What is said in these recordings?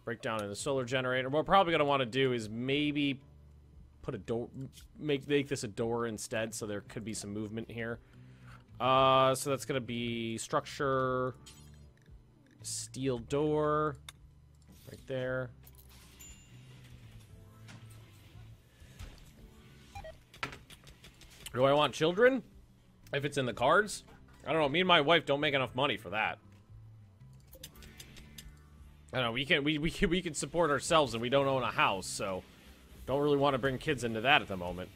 Break down in the solar generator. What we're probably going to want to do is maybe put a door, make this a door instead, so there could be some movement here. So that's going to be structure, steel door, right there. Do I want children? If it's in the cards? I don't know. Me and my wife don't make enough money for that. I don't know. We can support ourselves, and we don't own a house, so don't really want to bring kids into that at the moment.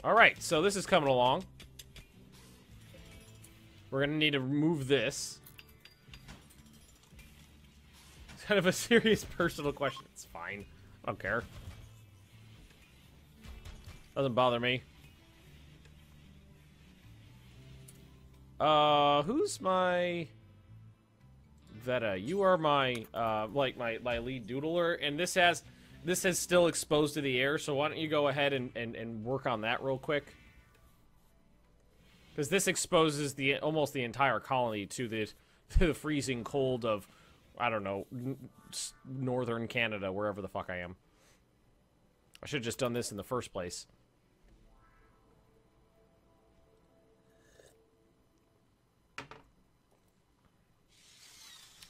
All right, so this is coming along. We're gonna need to remove this. It's kind of a serious personal question. It's fine. I don't care. Doesn't bother me. Who's my Veta? You are my like my lead doodler, and this has still exposed to the air, so why don't you go ahead and work on that real quick? Because this exposes almost the entire colony to the freezing cold of, I don't know, northern Canada, wherever the fuck I am. I should have just done this in the first place.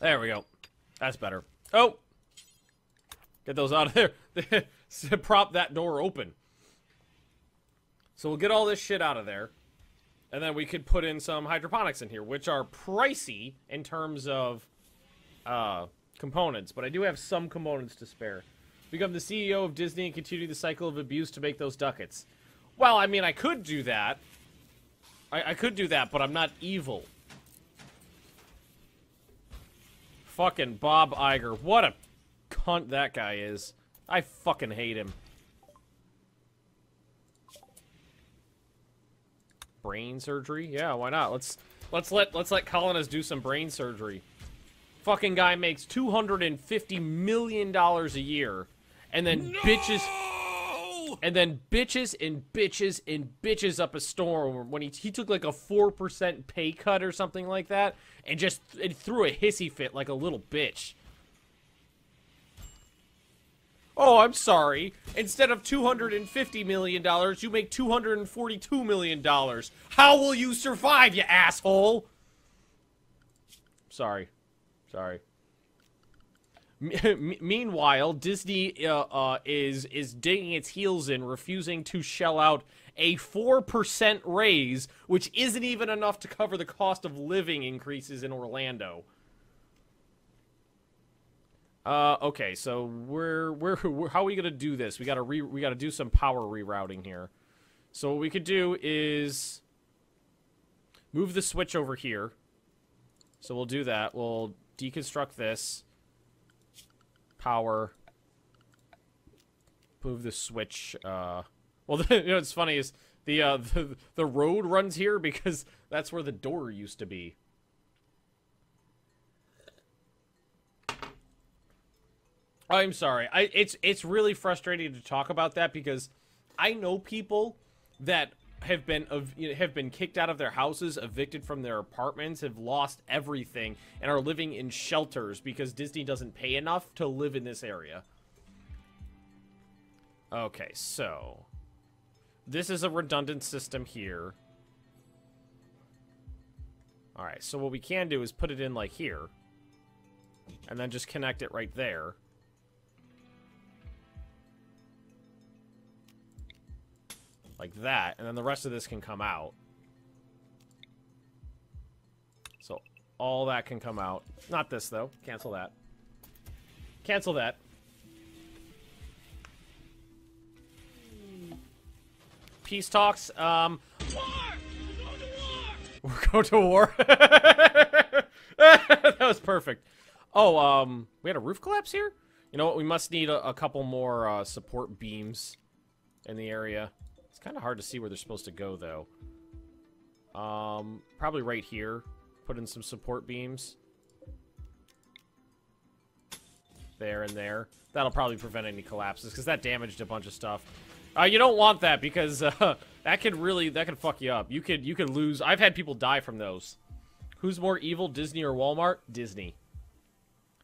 There we go. That's better. Oh! Get those out of there. Prop that door open. So we'll get all this shit out of there. And then we could put in some hydroponics in here, which are pricey in terms of components. But I do have some components to spare. Become the CEO of Disney and continue the cycle of abuse to make those ducats. Well, I mean, I could do that. I could do that, but I'm not evil. Fucking Bob Iger. What a cunt that guy is. I fucking hate him. Brain surgery? Yeah, why not? Let's let colonists do some brain surgery. Fucking guy makes $250 million a year, and then bitches bitches up a storm when he took like a 4% pay cut or something like that, and just threw a hissy fit like a little bitch. Oh, I'm sorry. Instead of $250 million, you make $242 million. How will you survive, you asshole? Sorry. Sorry. Meanwhile, Disney is digging its heels in, refusing to shell out a 4% raise, which isn't even enough to cover the cost of living increases in Orlando. Okay, so how are we gonna do this? We gotta do some power rerouting here. So what we could do is move the switch over here. So we'll do that. We'll deconstruct this. Power. Move the switch. Well, you know what's funny is the road runs here because that's where the door used to be. I'm sorry. It's really frustrating to talk about that because I know people that have been kicked out of their houses, evicted from their apartments, have lost everything, and are living in shelters because Disney doesn't pay enough to live in this area. Okay, so this is a redundant system here. Alright, so what we can do is put it in like here, and then just connect it right there. Like that, and then the rest of this can come out. So all that can come out. Not this, though. Cancel that. Cancel that. Peace talks. War! We're going to war. That was perfect. Oh, we had a roof collapse here? You know what? We must need a couple more support beams in the area. It's kind of hard to see where they're supposed to go, though. Probably right here. Put in some support beams. There and there. That'll probably prevent any collapses, because that damaged a bunch of stuff. You don't want that, because that could fuck you up. You could lose. I've had people die from those. Who's more evil, Disney or Walmart? Disney.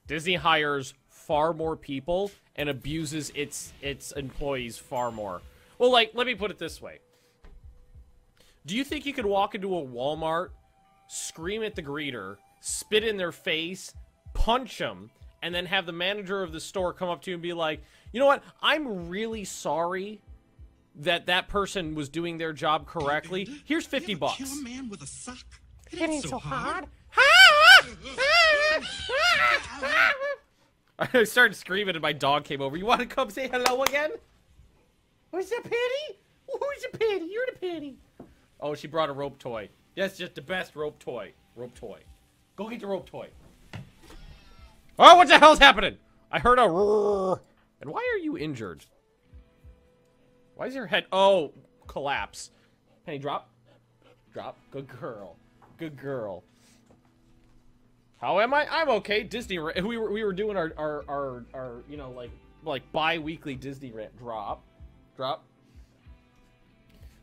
Disney hires far more people and abuses its employees far more. Well, like, let me put it this way. Do you think you could walk into a Walmart, scream at the greeter, spit in their face, punch them, and then have the manager of the store come up to you and be like, you know what, I'm really sorry that that person was doing their job correctly. Here's 50 bucks. Kill a man with a sock? It ain't so hard. I started screaming and my dog came over. You want to come say hello again? Who's the pity? Who's the pity? You're the pity. Oh, she brought a rope toy. That's just the best rope toy. Rope toy. Go get the rope toy. Oh, what the hell's happening? I heard a roar. And why are you injured? Why is your head... Oh, collapse. Penny, drop. Drop. Good girl. Good girl. How am I? I'm okay. Disney... We were doing our you know, like bi-weekly Disney rant. Drop. Drop.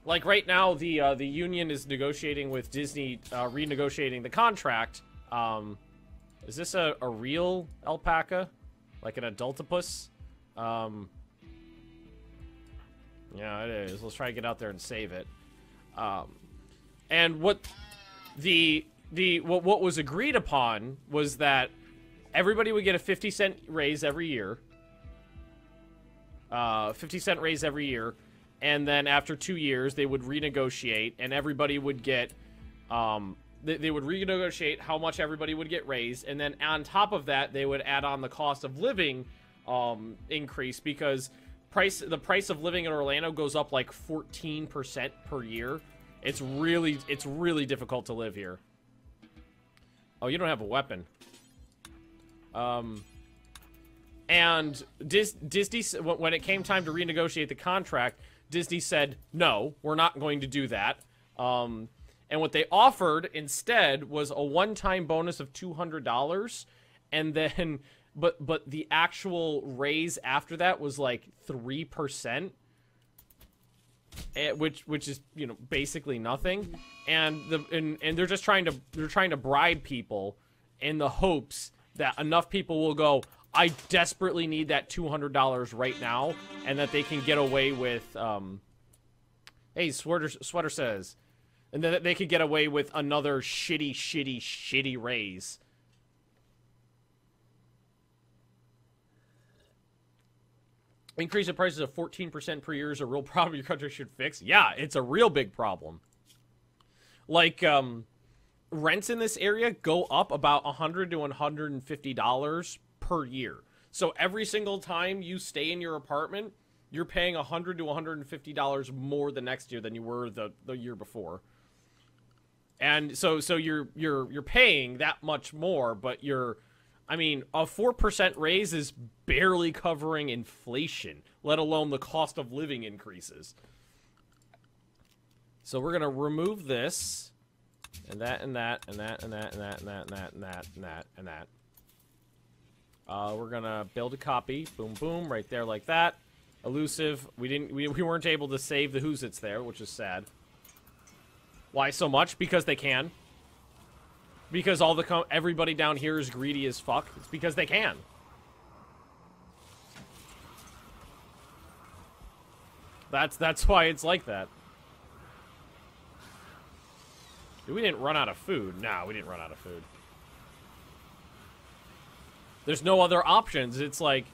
Like, right now, the union is negotiating with Disney, renegotiating the contract. Is this a real alpaca? Like an adultopus? Yeah, it is. Let's try to get out there and save it. And what what was agreed upon was that everybody would get a 50-cent raise every year. 50-cent raise every year. And then after 2 years, they would renegotiate, and everybody would get, they would renegotiate how much everybody would get raised, and then on top of that, they would add on the cost of living increase, because the price of living in Orlando goes up like 14% per year. It's really difficult to live here. Oh, you don't have a weapon. And Disney, when it came time to renegotiate the contract, Disney said, no, we're not going to do that. And what they offered instead was a one-time bonus of $200, and then, but the actual raise after that was like 3%, which is, you know, basically nothing. And they're just trying to bribe people in the hopes that enough people will go, I desperately need that $200 right now, and that they can get away with, hey, Sweater says, and then they could get away with another shitty raise. Increase in prices of 14% per year is a real problem your country should fix. Yeah, it's a real big problem. Like, rents in this area go up about $100 to $150 per year. So every single time you stay in your apartment, you're paying $100 to $150 more the next year than you were the year before. And so you're paying that much more, but I mean, a 4% raise is barely covering inflation, let alone the cost of living increases. So we're gonna remove this, and that, and that, and that, and that, and that, and that, and that, and that, and that, and that. We're gonna build a copy. Boom, boom, right there like that. Elusive. We weren't able to save the who's it's there, which is sad. Why so much? Because they can. Because everybody down here is greedy as fuck. It's because they can. That's why it's like that. We didn't run out of food. Nah, we didn't run out of food. There's no other options. It's like,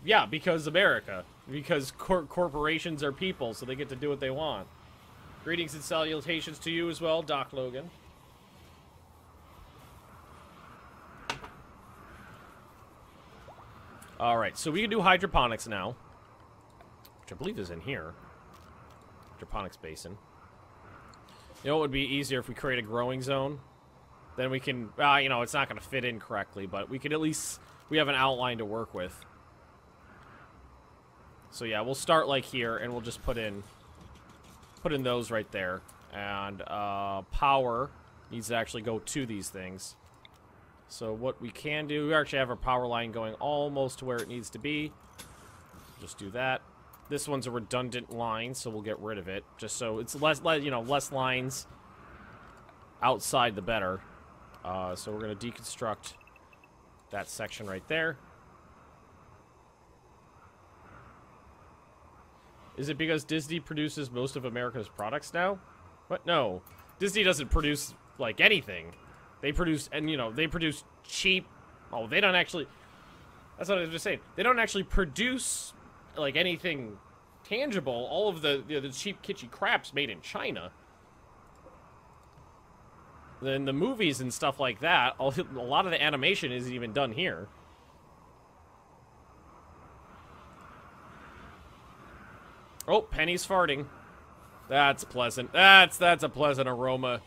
yeah, because America. Because corporations are people, so they get to do what they want. Greetings and salutations to you as well, Doc Logan. Alright, so we can do hydroponics now. Which I believe is in here. Hydroponics basin. You know what would be easier if we create a growing zone? Then we can, you know, it's not going to fit in correctly, but we could at least, we have an outline to work with. So yeah, we'll start like here, and we'll just put in those right there. And power needs to actually go to these things. So what we can do, we actually have our power line going almost to where it needs to be. Just do that. This one's a redundant line, so we'll get rid of it, just so it's less, you know, less lines. outside, the better. So we're going to deconstruct that section right there. Is it because Disney produces most of America's products now? What? No. Disney doesn't produce, like, anything. They produce, and, you know, they produce cheap... Oh, they don't actually... That's what I was just saying. They don't actually produce, like, anything tangible. All of the cheap, kitschy crap's made in China. Then the movies and stuff like that, a lot of the animation isn't even done here. Oh, Penny's farting. That's pleasant. That's a pleasant aroma.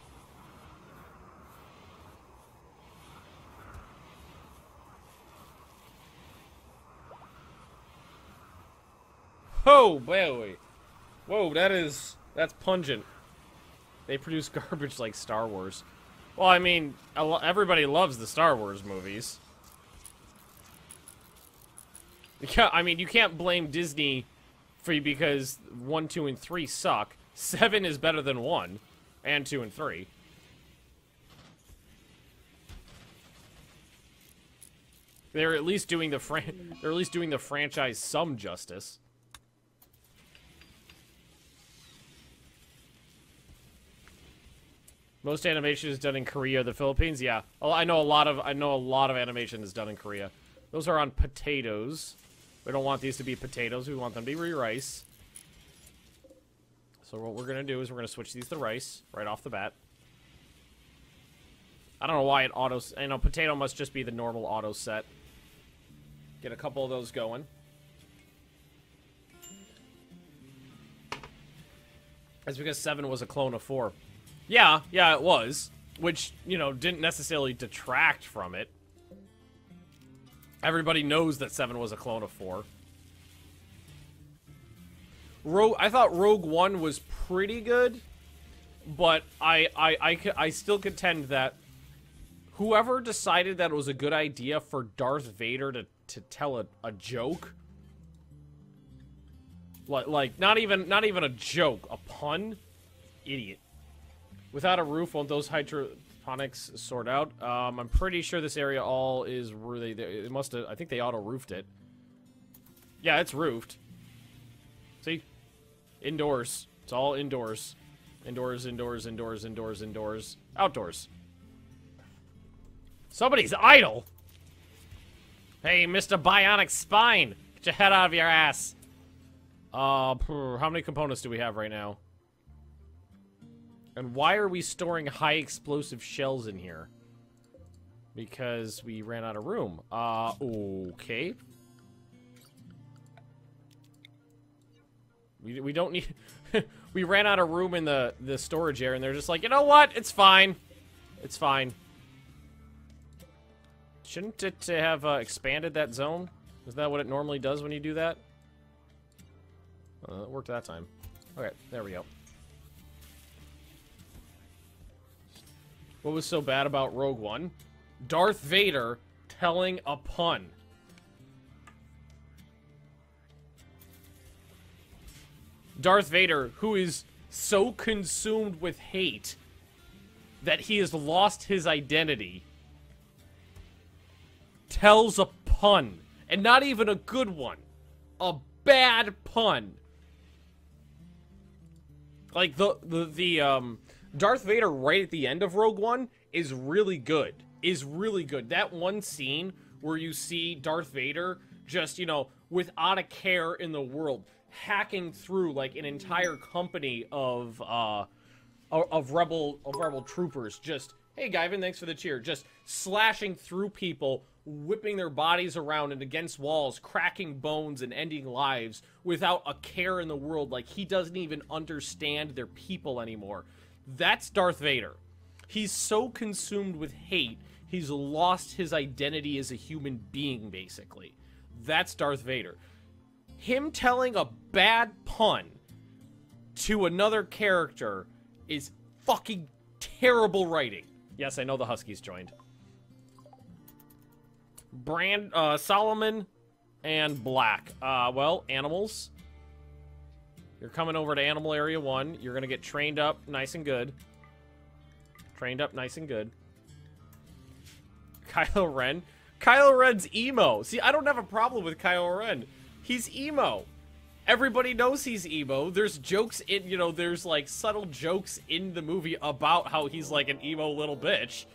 Oh, boy. Whoa, that's pungent. They produce garbage like Star Wars. Well, I mean, everybody loves the Star Wars movies. I mean, you can't blame Disney because 1, 2, and 3 suck. 7 is better than 1, and 2 and 3. They're at least doing the franchise some justice. Most animation is done in Korea, the Philippines. Yeah, I know a lot of animation is done in Korea. Those are on potatoes. We don't want these to be potatoes. We want them to be rice. So what we're gonna do is we're gonna switch these to rice right off the bat. I don't know why it autos. I know potato must just be the normal auto set. Get a couple of those going. That's because 7 was a clone of 4. Yeah, it was. Which, you know, didn't necessarily detract from it. Everybody knows that 7 was a clone of 4. I thought Rogue One was pretty good, but I still contend that whoever decided that it was a good idea for Darth Vader to tell a joke, like not even a joke, a pun, idiot. Without a roof, won't those hydroponics sort out? I'm pretty sure this area all is really... It must have... I think they auto-roofed it. Yeah, it's roofed. See? Indoors. It's all indoors. Indoors, indoors, indoors, indoors, indoors. Outdoors. Somebody's idle! Hey, Mr. Bionic Spine! Get your head out of your ass! How many components do we have right now? And why are we storing high explosive shells in here? Because we ran out of room. Okay. We don't need... We ran out of room in the storage area, and they're just like, you know what? It's fine. It's fine. Shouldn't it have expanded that zone? Is that what it normally does when you do that? It worked that time. Okay, there we go. What was so bad about Rogue One? Darth Vader telling a pun. Darth Vader, who is so consumed with hate that he has lost his identity, tells a pun. And not even a good one. A bad pun. Like, Darth Vader right at the end of Rogue One is really good. Is really good. That one scene where you see Darth Vader just, you know, without a care in the world, hacking through, like, an entire company of rebel troopers. Just, hey, Guyvan, thanks for the cheer. Just slashing through people, whipping their bodies around and against walls, cracking bones and ending lives without a care in the world. Like, he doesn't even understand their people anymore. That's Darth Vader. He's so consumed with hate, he's lost his identity as a human being, basically. That's Darth Vader. Him telling a bad pun to another character is fucking terrible writing. Yes, I know the Huskies joined. Solomon and Black. Well, animals. You're coming over to Animal Area 1. You're gonna get trained up nice and good. Trained up nice and good. Kylo Ren? Kylo Ren's emo. See, I don't have a problem with Kylo Ren. He's emo. Everybody knows he's emo. There's jokes in, you know, there's like subtle jokes in the movie about how he's like an emo little bitch.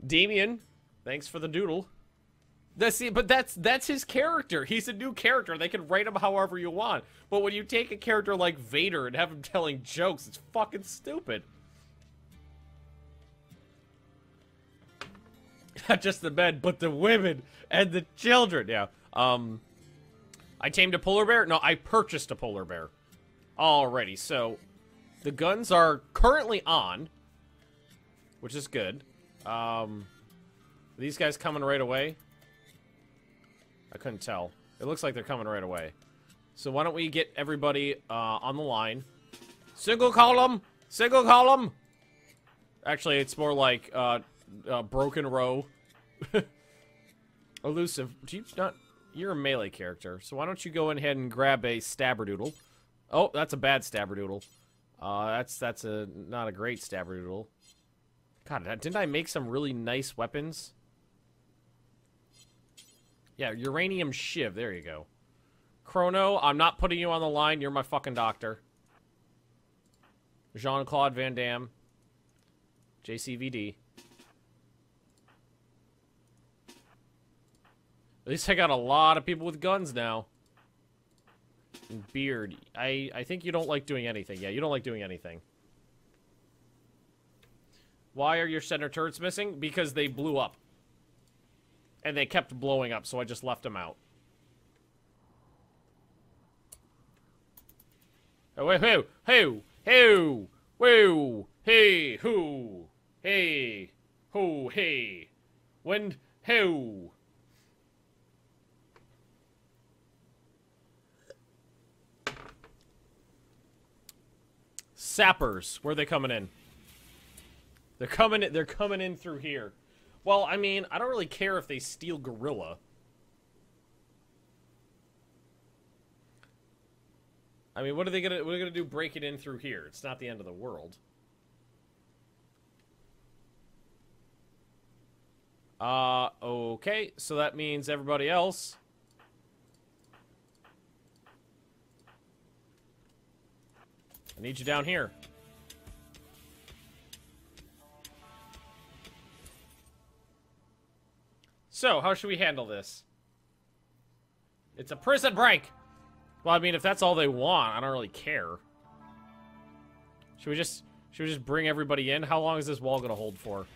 Damien, thanks for the doodle. But that's his character. He's a new character. They can write him however you want. But when you take a character like Vader and have him telling jokes, it's fucking stupid. Not just the men, but the women and the children. Yeah. I tamed a polar bear? No, I purchased a polar bear. Alrighty, so the guns are currently on, which is good. Are these guys coming right away? I couldn't tell. It looks like they're coming right away. So why don't we get everybody on the line? Single column! Single column! Actually, it's more like broken row. Elusive. Do you not... You're a melee character, so why don't you go ahead and grab a stabberdoodle? Oh, that's a bad stabberdoodle. That's not a great stabberdoodle. God, didn't I make some really nice weapons? Yeah, uranium shiv. There you go. Chrono, I'm not putting you on the line. You're my fucking doctor. Jean-Claude Van Damme. JCVD. At least I got a lot of people with guns now. And beard. I think you don't like doing anything. Yeah, you don't like doing anything. Why are your center turrets missing? Because they blew up. And they kept blowing up, so I just left them out. Oh, wait, who? Who? Who? Who? Hey, who? Hey. Who? Hey. When? Who? Sappers, where are they coming in? They're coming in through here. Well, I mean, I don't really care if they steal Gorilla. I mean, what are they gonna do break it in through here? It's not the end of the world. Okay, so that means everybody else. I need you down here. So, how should we handle this? It's a prison break! Well, I mean, if that's all they want, I don't really care. Should we just bring everybody in? How long is this wall gonna hold for?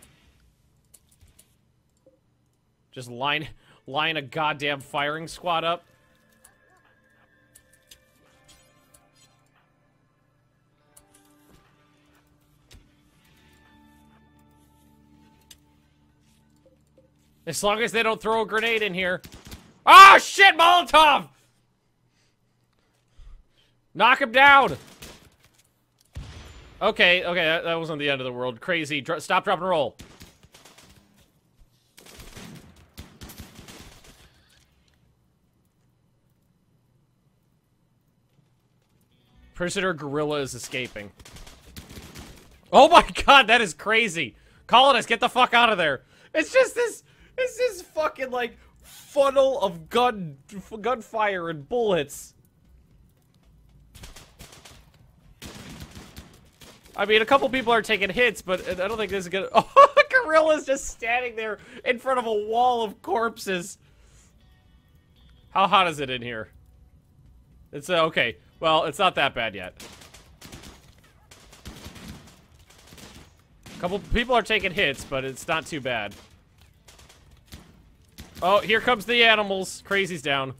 Just line a goddamn firing squad up? As long as they don't throw a grenade in here. Oh, shit, Molotov! Knock him down! Okay, that wasn't the end of the world. Crazy. Stop, drop, and roll. Prisoner Gorilla is escaping. Oh my god, that is crazy! Colonists, get the fuck out of there! It's just this... It's this fucking, like, funnel of gunfire and bullets. I mean, a couple people are taking hits, but I don't think this is gonna... Oh, Gorilla's just standing there in front of a wall of corpses. How hot is it in here? It's, okay. Well, it's not that bad yet. A couple people are taking hits, but it's not too bad. Oh, here comes the animals. Crazy's down.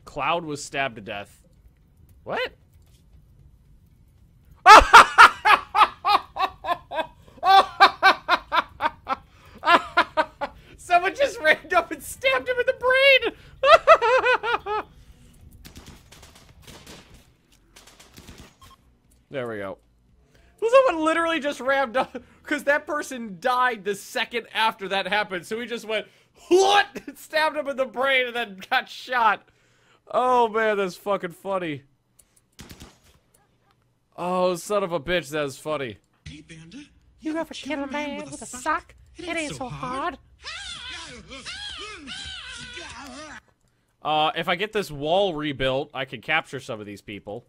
Cloud was stabbed to death. What? Someone just ran up and stabbed him in the brain! There we go. Someone literally just rammed up, because that person died the second after that happened, so he just went, what? Stabbed him in the brain and then got shot. Oh man, that's fucking funny. Oh, son of a bitch, that was funny. Hey, Banda. You ever kill a man with a sock? It ain't so hard. If I get this wall rebuilt, I can capture some of these people.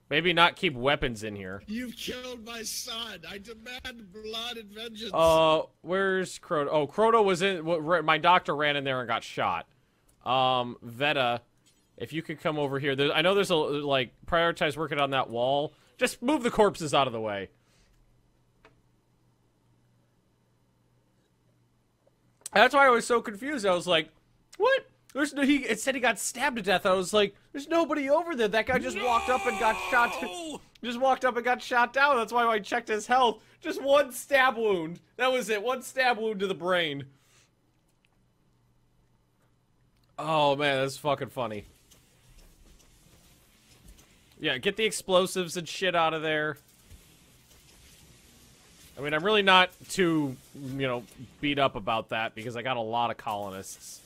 Maybe not keep weapons in here. You've killed my son. I demand blood and vengeance. Where's Croto? Oh, Croto was in... My doctor ran in there and got shot. Veta, if you could come over here. I know there's a, like, prioritize working on that wall. Just move the corpses out of the way. That's why I was so confused. I was like, what? It said he got stabbed to death. I was like, there's nobody over there. That guy just walked up and got shot. Just walked up and got shot down. That's why I checked his health. Just one stab wound. That was it. One stab wound to the brain. Oh, man, that's fucking funny. Yeah, get the explosives and shit out of there. I mean, I'm really not too, you know, beat up about that because I got a lot of colonists.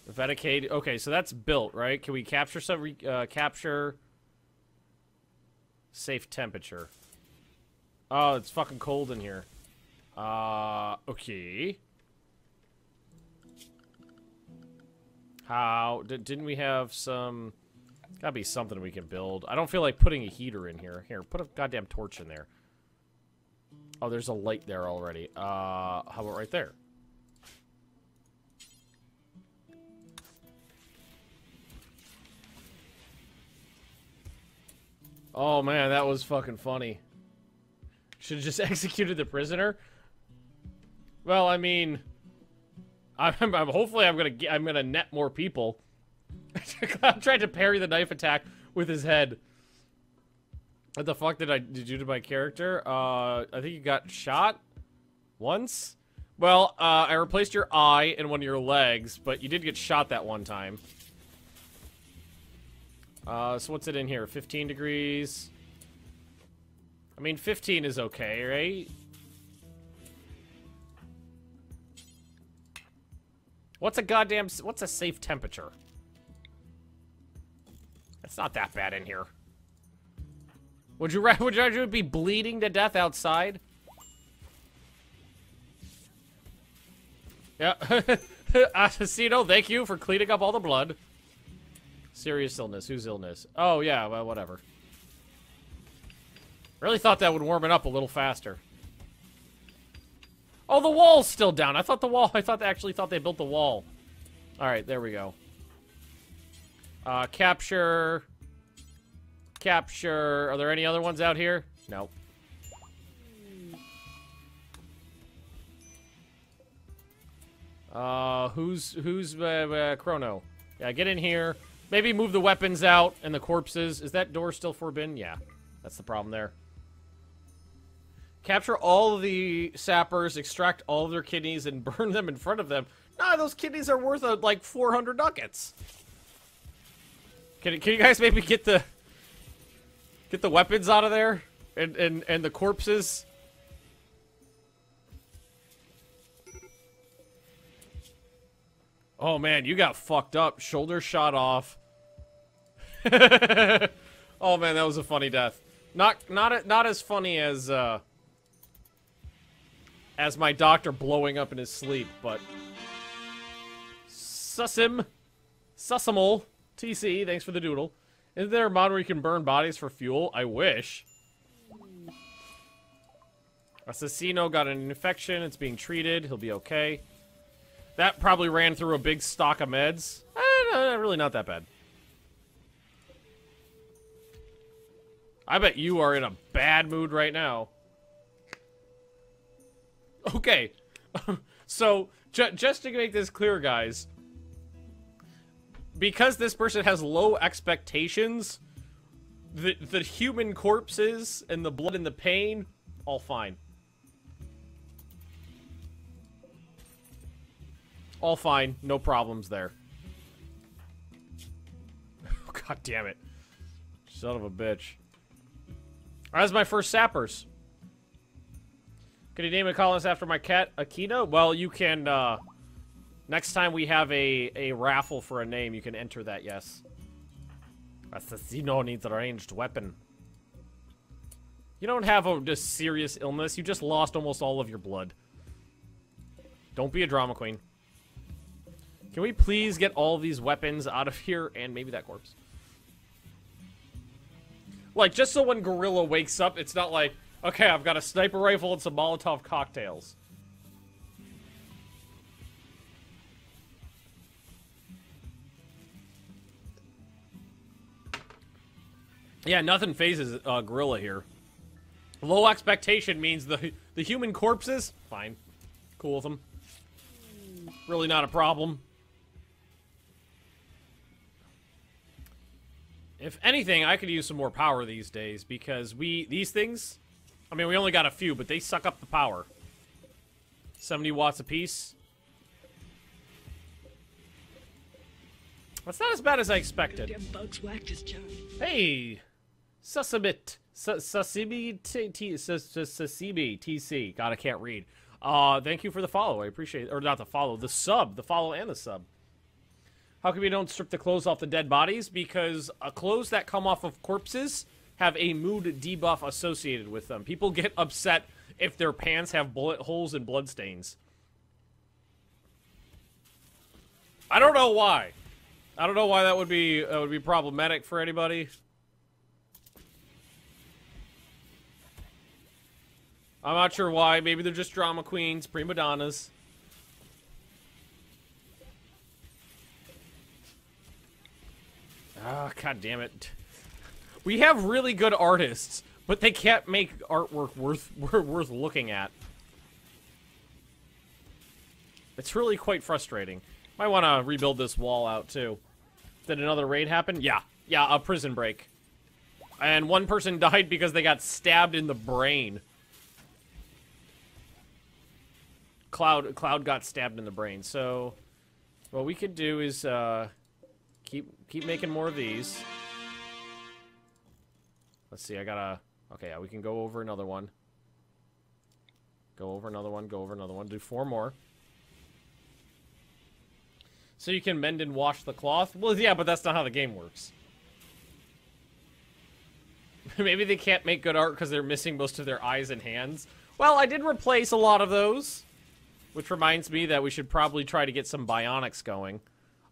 Vedicate. Okay, so that's built, right? Can we capture some? Capture safe temperature. Oh, it's fucking cold in here. Okay. How didn't we have some? Gotta be something we can build. I don't feel like putting a heater in here. Here, put a goddamn torch in there. Oh, there's a light there already. How about right there? Oh, man, that was fucking funny. Should have just executed the prisoner. Well, I mean, hopefully I'm gonna net more people. I'm trying to parry the knife attack with his head. What the fuck did you do to my character? I think you got shot once. Well, I replaced your eye and one of your legs, but you did get shot that one time. So what's it in here? 15 degrees. I mean, 15 is okay, right? What's a safe temperature? It's not that bad in here. Would you rather be bleeding to death outside? Yeah. Assassino, thank you for cleaning up all the blood. Serious illness. Whose illness? Oh, yeah, well, whatever. Really thought that would warm it up a little faster. Oh, the wall's still down. I actually thought they built the wall. Alright, there we go. Capture. Capture. Are there any other ones out here? No. Who's Chrono? Yeah, get in here. Maybe move the weapons out and the corpses. Is that door still forbidden? Yeah, that's the problem there. Capture all of the sappers, extract all of their kidneys, and burn them in front of them. Nah, those kidneys are worth like 400 ducats. Can you guys maybe get the weapons out of there and the corpses? Oh man, you got fucked up. Shoulder shot off. Oh man, that was a funny death. Not as funny as my doctor blowing up in his sleep, but Sussimal TC, thanks for the doodle. Is there a mod where you can burn bodies for fuel? I wish. Assassino got an infection. It's being treated. He'll be okay. That probably ran through a big stock of meds. Really not that bad. I bet you are in a bad mood right now. Okay. So, just to make this clear, guys, because this person has low expectations, the human corpses and the blood and the pain, all fine. All fine. No problems there. God damn it. Son of a bitch. That's my first sappers. Can you name a colonist after my cat, Akina? Well, you can, Next time we have a raffle for a name, you can enter that, yes. Assassino needs a ranged weapon. You don't have a serious illness. You just lost almost all of your blood. Don't be a drama queen. Can we please get all these weapons out of here and maybe that corpse? Like, just so when Gorilla wakes up, it's not like, okay, I've got a sniper rifle and some Molotov cocktails. Yeah, nothing phases Gorilla here. Low expectation means the human corpses, fine. Cool with them. Really not a problem. If anything, I could use some more power these days because these things, I mean, we only got a few, but they suck up the power. 70 watts apiece. That's not as bad as I expected. Hey! Sasabit. Sasibi TC. God, I can't read. Thank you for the follow. I appreciate it. Or not the follow, the sub. The follow and the sub. How come we don't strip the clothes off the dead bodies? Because clothes that come off of corpses have a mood debuff associated with them. People get upset if their pants have bullet holes and bloodstains. I don't know why. I don't know why that would be problematic for anybody. I'm not sure why. Maybe they're just drama queens, prima donnas. Ah, god damn it. We have really good artists, but they can't make artwork worth looking at. It's really quite frustrating. Might want to rebuild this wall out, too. Did another raid happen? Yeah. Yeah, a prison break. And one person died because they got stabbed in the brain. Cloud got stabbed in the brain. So, what we could do is, keep making more of these. Let's see, I gotta... Okay, yeah, we can go over another one. Go over another one, go over another one. Do 4 more. So you can mend and wash the cloth? Well, yeah, but that's not how the game works. Maybe they can't make good art because they're missing most of their eyes and hands. Well, I did replace a lot of those. Which reminds me that we should probably try to get some bionics going.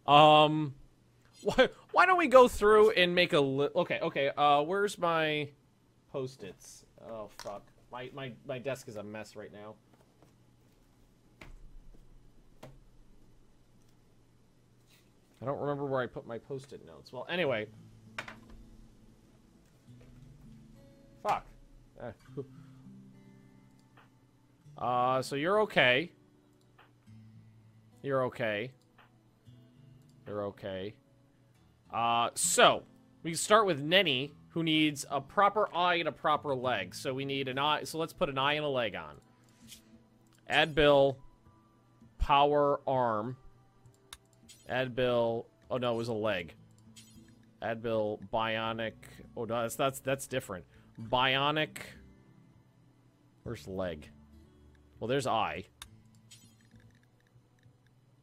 Why don't we go through and make a okay, where's my post-its? Oh, fuck. My desk is a mess right now. I don't remember where I put my post-it notes. Well, anyway. Fuck. So you're okay. You're okay. You're okay. So, we can start with Nenny, who needs a proper eye and a proper leg. So we need an eye. So let's put an eye and a leg on. Add Bill. Power arm. Add Bill. Oh no, it was a leg. Add Bill. Bionic. Oh no, that's different. Bionic. Where's leg? Well, there's eye.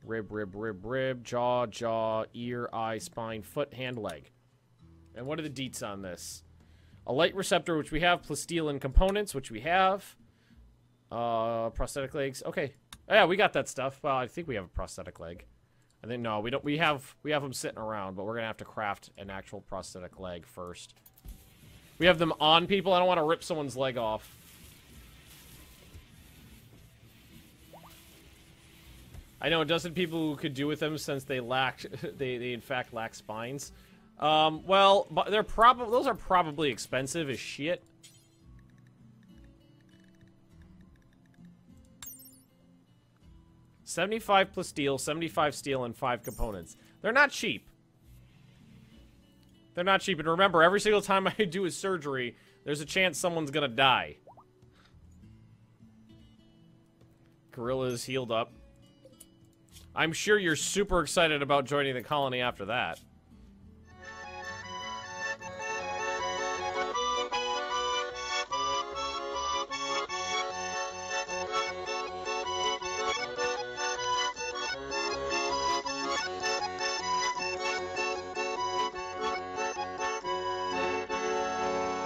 Rib, jaw, ear, eye, spine, foot, hand, leg. And what are the deets on this? A light receptor, which we have, plus steel and components, which we have. Prosthetic legs. Okay. Oh, yeah, we got that stuff. Well, I think we have a prosthetic leg. I think no, we don't. We have them sitting around, but we're gonna have to craft an actual prosthetic leg first. We have them on people. I don't want to rip someone's leg off. I know a dozen people who could do with them since they lack, they in fact lack spines. Well, but those are probably expensive as shit. $75 plus steel, 75 steel, and 5 components. They're not cheap. They're not cheap. And remember, every single time I do a surgery, there's a chance someone's gonna die. Gorilla's healed up. I'm sure you're super excited about joining the colony after that.